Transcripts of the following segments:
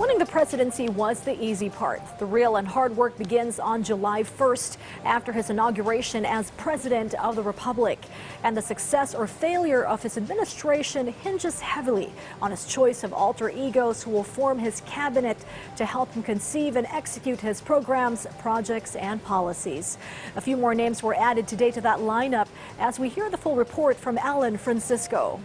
Winning the presidency was the easy part. The real and hard work begins on July 1st after his inauguration as President of the Republic. And the success or failure of his administration hinges heavily on his choice of alter egos who will form his cabinet to help him conceive and execute his programs, projects, and policies. A few more names were added today to that lineup as we hear the full report from Alan Francisco.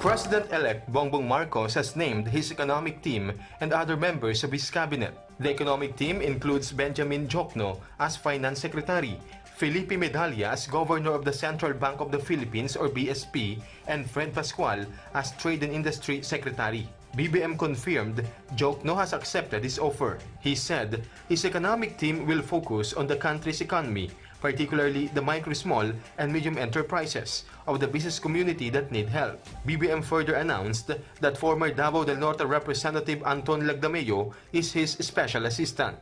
President-elect Bongbong Marcos has named his economic team and other members of his cabinet. The economic team includes Benjamin Jokno as Finance Secretary, Felipe Medalla as Governor of the Central Bank of the Philippines or BSP, and Fred Pascual as Trade and Industry Secretary. BBM confirmed Jokno has accepted his offer. He said his economic team will focus on the country's economy, particularly the micro, small, and medium enterprises of the business community that need help. BBM further announced that former Davao del Norte Representative Anton Lagdameo is his special assistant.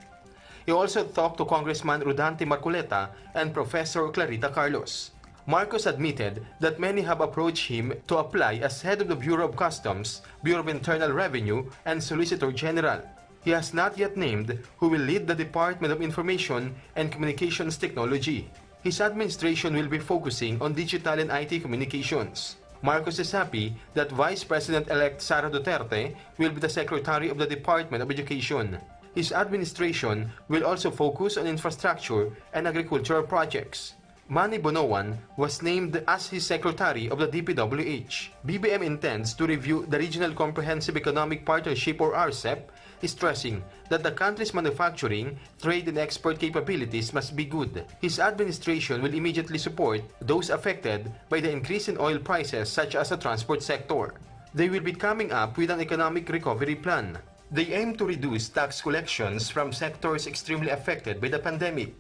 He also talked to Congressman Rodante Marcoleta and Professor Clarita Carlos. Marcos admitted that many have approached him to apply as head of the Bureau of Customs, Bureau of Internal Revenue, and Solicitor General. He has not yet named who will lead the Department of Information and Communications Technology. His administration will be focusing on digital and IT communications. Marcos is happy that Vice President-elect Sara Duterte will be the Secretary of the Department of Education. His administration will also focus on infrastructure and agricultural projects. Manny Bonoan was named as his Secretary of the DPWH. BBM intends to review the Regional Comprehensive Economic Partnership or RCEP, stressing that the country's manufacturing, trade, and export capabilities must be good. His administration will immediately support those affected by the increase in oil prices such as the transport sector. They will be coming up with an economic recovery plan. They aim to reduce tax collections from sectors extremely affected by the pandemic.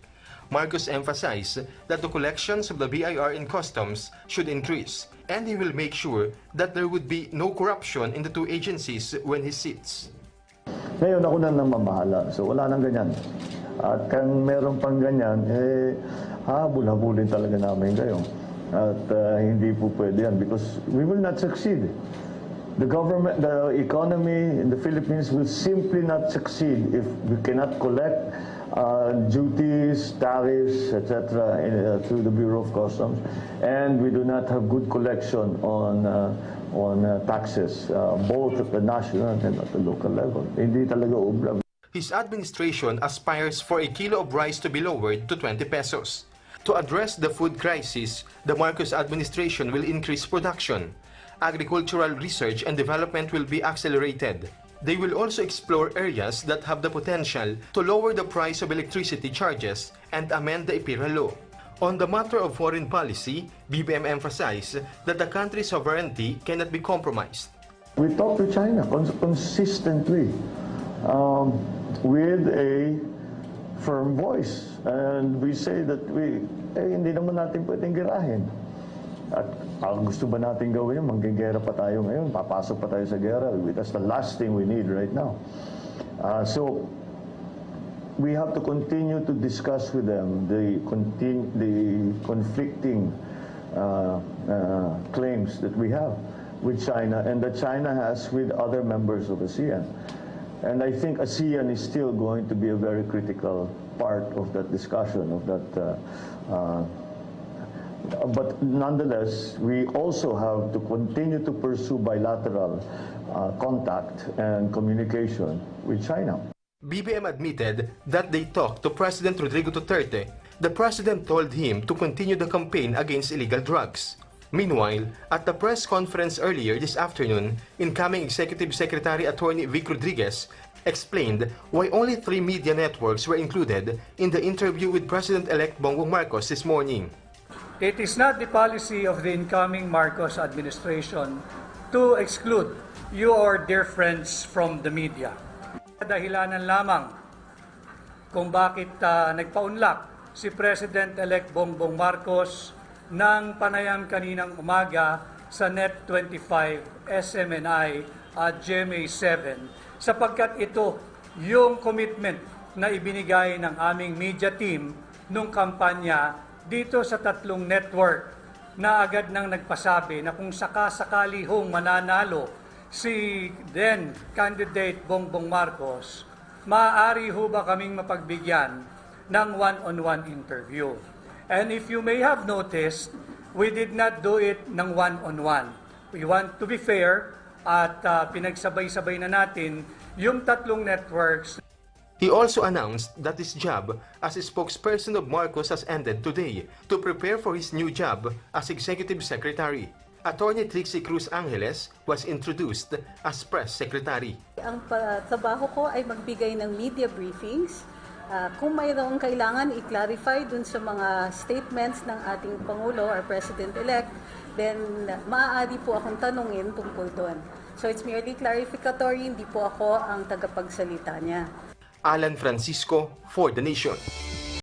Marcos emphasized that the collections of the BIR and customs should increase, and he will make sure that there would be no corruption in the two agencies when he sits. Ngayon ako na mamahala, so wala nang ganyan. At kung meron pang ganyan, habul-habulin talaga namin kayo. At hindi po pwede yan because we will not succeed. The government, the economy in the Philippines will simply not succeed if we cannot collect duties, tariffs, etc. Through the Bureau of Customs, and we do not have good collection on taxes, both at the national and at the local level. Hindi talaga obra. His administration aspires for a kilo of rice to be lowered to 20 pesos. To address the food crisis, the Marcos administration will increase production. Agricultural research and development will be accelerated. They will also explore areas that have the potential to lower the price of electricity charges and amend the IPIRA law. On the matter of foreign policy, BBM emphasized that the country's sovereignty cannot be compromised. We talk to China consistently with a firm voice, and we say that hindi naman natin pwedeng girahin. At gusto ba natin gawin yun? Manggigera pa tayo ngayon, papasok pa tayo sa gera. That's the last thing we need right now. So we have to continue to discuss with them the conflicting claims that we have with China and that China has with other members of ASEAN. And I think ASEAN is still going to be a very critical part of that discussion, of that but nonetheless, we also have to continue to pursue bilateral contact and communication with China. BBM admitted that they talked to President Rodrigo Duterte. The president told him to continue the campaign against illegal drugs. Meanwhile, at the press conference earlier this afternoon, incoming Executive Secretary Attorney Vic Rodriguez explained why only 3 media networks were included in the interview with President-elect Bongbong Marcos this morning. It is not the policy of the incoming Marcos administration to exclude you or dear friends from the media. Dahilanan lamang kung bakit nagpaunlak si President-elect Bongbong Marcos ng panayam kaninang umaga sa Net25 SMNI at GMA7 sapagkat ito yung commitment na ibinigay ng aming media team nung kampanya dito sa 3 network na agad nang nagpasabi na kung sakasakali hong mananalo si then candidate Bongbong Marcos, maaari ho ba kaming mapagbigyan ng one-on-one interview? And if you may have noticed, we did not do it ng one-on-one. We want to be fair at pinagsabay-sabay na natin yung tatlong networks. He also announced that his job as a spokesperson of Marcos has ended today to prepare for his new job as Executive Secretary. Attorney Trixie Cruz Angeles was introduced as Press Secretary. Ang trabaho ko ay magbigay ng media briefings. Kung mayroong kailangan i-clarify dun sa mga statements ng ating Pangulo or President-elect, then maaari po akong tanungin tungkol doon. So it's merely clarificatory, hindi po ako ang tagapagsalita niya. Alan Francisco for The Nation.